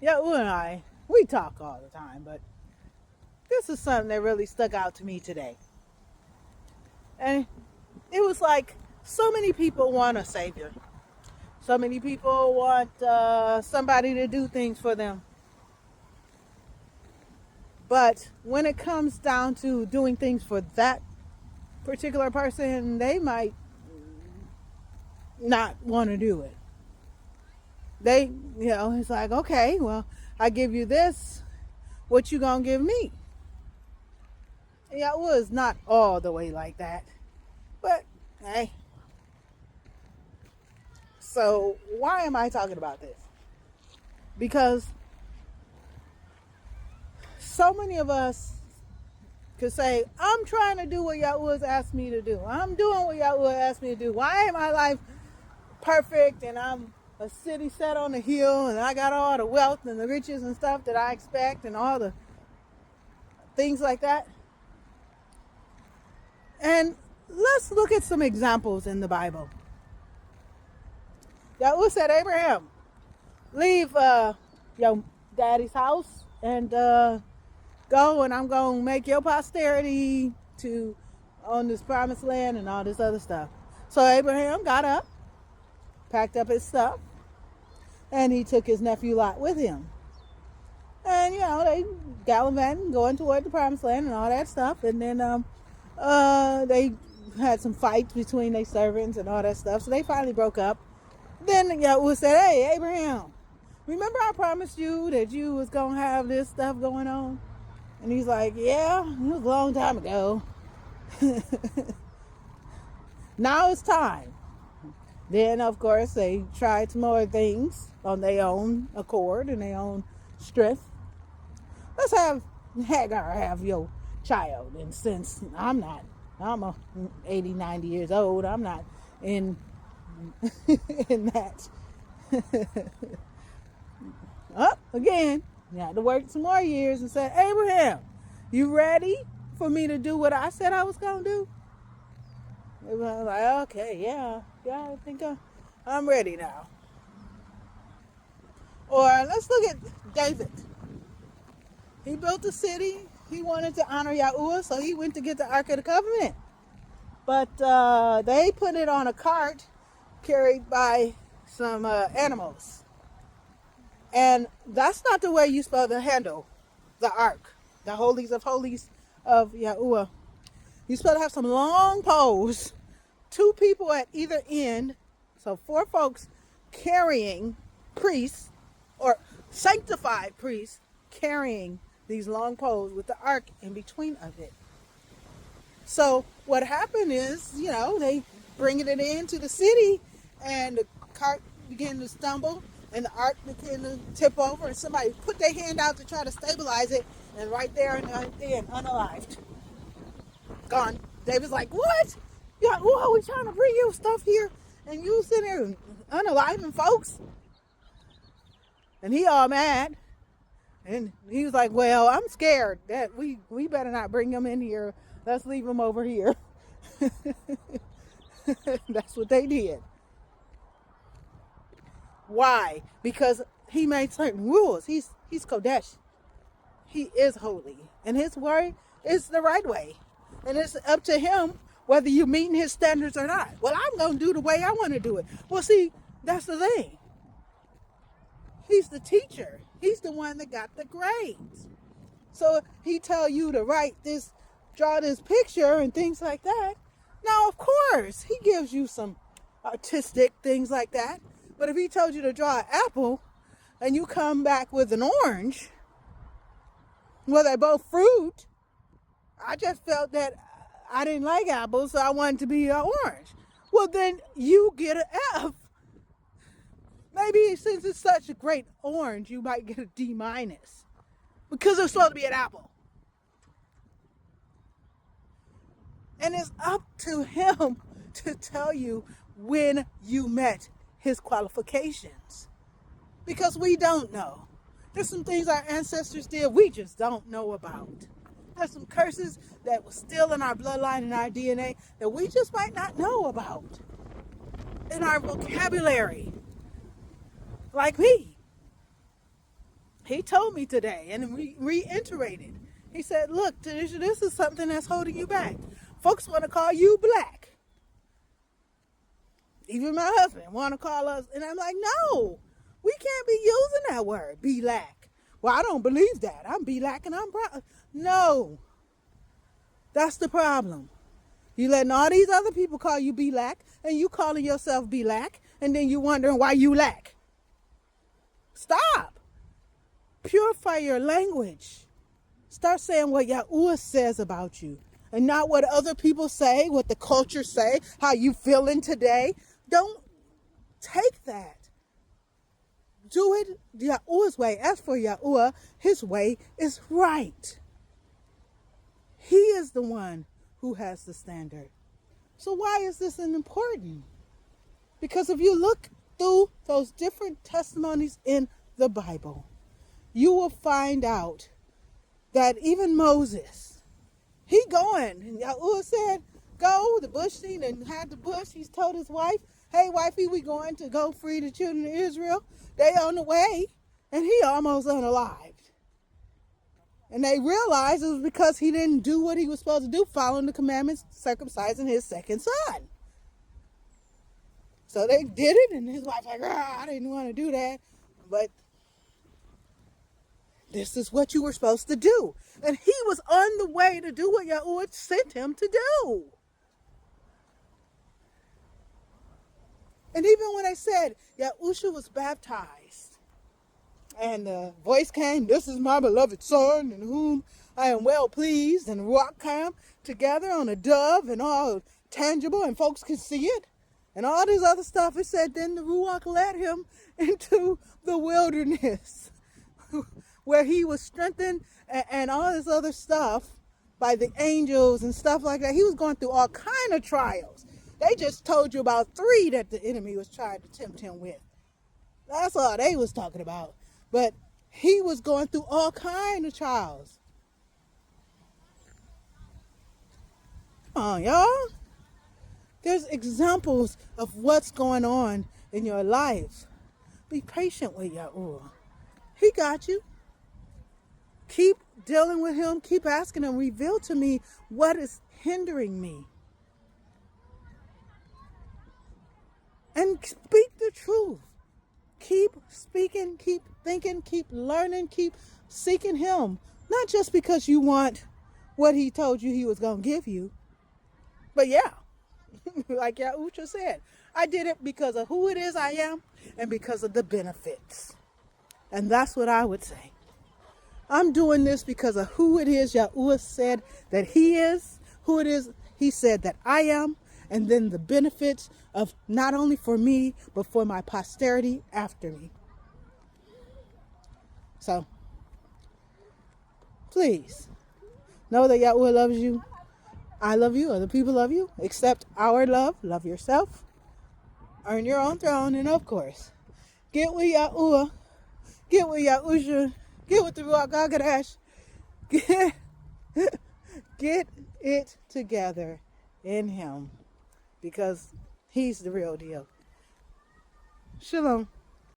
Yahuah and I, we talk all the time, but this is something that really stuck out to me today. And it was like so many people want a savior. So many people want somebody to do things for them. But when it comes down to doing things for that particular person, they might not want to do it. It's like, okay, well, I give you this. What you gonna give me? Yeah, it was not all the way like that. But, hey. So, why am I talking about this? Because so many of us could say, I'm trying to do what Yahuah's asked me to do. I'm doing what Yahuah asked me to do. Why ain't my life perfect and I'm a city set on a hill and I got all the wealth and the riches and stuff that I expect and all the things like that? And let's look at some examples in the Bible. Yahuah said, Abraham, leave your daddy's house and go, and I'm going to make your posterity to on this promised land and all this other stuff. So Abraham got up, packed up his stuff, and he took his nephew Lot with him. And, they gallivanting, going toward the promised land and all that stuff. And then they had some fights between their servants and all that stuff. So they finally broke up. Then Yahuah said, hey, Abraham, remember I promised you that you was going to have this stuff going on? And he's like, yeah, it was a long time ago. Now it's time. Then, of course, they tried some more things on their own accord and their own strength. Let's have Hagar have your child. And since I'm 80, 90 years old, I'm not in that. Again, you had to work some more years and said, Abraham, you ready for me to do what I said I was going to do? Abraham was like, okay, yeah, I think I'm ready now. Or let's look at David. He built a city. He wanted to honor Yahuah, so he went to get the Ark of the Covenant. But they put it on a cart carried by some animals. And that's not the way you're supposed to handle the Ark, the holies of holies of Yahuah. You're supposed to have some long poles, 2 people at either end, so 4 folks carrying priests or sanctified priests carrying these long poles with the ark in between of it. So what happened is, they bringing it into the city and the cart began to stumble and the ark began to tip over and somebody put their hand out to try to stabilize it and right there and then unalived. Gone. David's like, what? Yahuah, we trying to bring you stuff here and you sitting here unaliving folks? And he all mad. And he was like, well, I'm scared that we better not bring them in here. Let's leave them over here. That's what they did. Why? Because he made certain rules. He's Kodesh. He is holy. And his word is the right way. And it's up to him whether you're meeting his standards or not. Well, I'm going to do the way I want to do it. Well, see, that's the thing. He's the teacher. He's the one that got the grades. So he tell you to write this, draw this picture and things like that. Now, of course, he gives you some artistic things like that. But if he told you to draw an apple and you come back with an orange, well, they're both fruit. I just felt that I didn't like apples, so I wanted to be an orange. Well, then you get an F. Maybe since it's such a great orange, you might get a D- because it's supposed to be an apple. And it's up to him to tell you when you met his qualifications. Because we don't know. There's some things our ancestors did we just don't know about. There's some curses that were still in our bloodline and our DNA that we just might not know about. In our vocabulary. Like me. He told me today and reiterated. He said, look, Tanisha, this is something that's holding you back. Folks want to call you black. Even my husband want to call us. And I'm like, no, we can't be using that word, be lack. Well, I don't believe that. I'm be lack and I'm proud. No, that's the problem. You letting all these other people call you be lack, and you calling yourself be lack, and then you wondering why you lack. Stop. Purify your language. Start saying what Yahuah says about you, and not what other people say, what the culture say, how you feeling today. Don't take that. Do it Yahuah's way. As for Yahuah, his way is right. He is the one who has the standard. So why is this important? Because if you look through those different testimonies in the Bible, you will find out that even Moses, he going, and Yahuah said, go, the bush scene, and had the bush. He's told his wife, hey, wifey, we going to go free the children of Israel. They on the way, and he almost unalived. And they realized it was because he didn't do what he was supposed to do, following the commandments, circumcising his second son. So they did it, and his wife like, I didn't want to do that. But this is what you were supposed to do. And he was on the way to do what Yahuah sent him to do. And even when they said Yahusha was baptized, and the voice came, this is my beloved son, in whom I am well pleased, and the rock came together on a dove, and all tangible, and folks could see it, and all this other stuff. It said, then the Ruach led him into the wilderness, where he was strengthened, and all this other stuff by the angels and stuff like that. He was going through all kind of trials. They just told you about 3 that the enemy was trying to tempt him with. That's all they was talking about. But he was going through all kind of trials. Come on, y'all. There's examples of what's going on in your life. Be patient with Yahuah. He got you. Keep dealing with him. Keep asking him, reveal to me what is hindering me. And speak the truth. Keep speaking, keep thinking, keep learning, keep seeking him. Not just because you want what he told you he was going to give you. But yeah, like Yahusha said, I did it because of who it is I am and because of the benefits. And that's what I would say. I'm doing this because of who it is Yahuah said that he is, who it is he said that I am, and then the benefits of not only for me, but for my posterity after me. So, please, know that Yahuah loves you. I love you. Other people love you. Accept our love. Love yourself. Earn your own throne. And of course, get with Yahuah. Get with Yahusha. Get with the Ruach HaKodesh. Get it together in him. Because he's the real deal. Shalom.